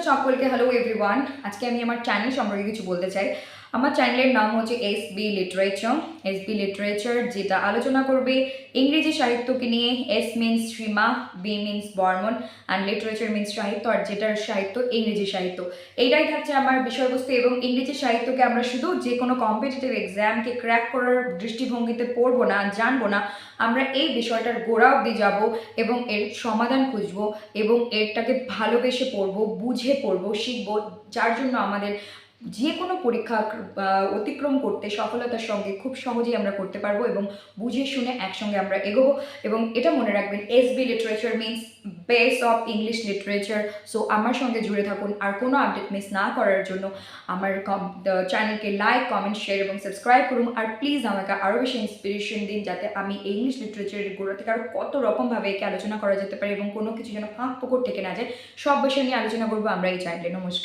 সকলকে hello everyone. আজকে আমি আমার চ্যানেল সম্পর্কে কিছু বলতে চাই। আমার চ্যানেলের নাম হচ্ছে এসবি লিটারেচার, যেটা আলোচনা করবে ইংরেজি সাহিত্যকে নিয়ে। S means Seema, B means Barman, and literature means সাহিত্য, আর যেটার সাহিত্য ইংরেজি সাহিত্য। এইটাই থাকছে আমার বিষয়বস্তু। এবং ইংরেজি সাহিত্যকে আমরা শুধু যে কোনো কম্পিটিটিভ এক্সামকে ক্র্যাক করার দৃষ্টিভঙ্গিতে পড়বো না, জানবো না, আমরা এই বিষয়টার গোড়া অব্দি যাবো এবং এর সমাধান খুঁজবো এবং এরটাকে ভালোবেসে পড়বো, বুঝে পড়বো, শিখবো, যার জন্য আমাদের যে কোনো পরীক্ষা অতিক্রম করতে সফলতার সঙ্গে খুব সহজেই আমরা করতে পারবো এবং বুঝে শুনে একসঙ্গে আমরা এগোবো। এবং এটা মনে রাখবেন, SB literature means base of English literature. So আমার সঙ্গে জুড়ে থাকুন। আর কোনো আপডেট মিস না করার জন্য আমার চ্যানেলকে লাইক, কমেন্ট, শেয়ার এবং সাবস্ক্রাইব করুন। আর প্লিজ আমাকে আরও বেশি ইন্সপিরেশন দিন, যাতে আমি ইংলিশ লিটারেচারের গোড়া থেকে আরও কত রকমভাবে একে আলোচনা করা যেতে পারে এবং কোনো কিছু যেন ফাঁক ফোকর থেকে না যায়। সব বিষয় নিয়ে আলোচনা করবো আমরা এই চ্যানেলে। নমস্কার।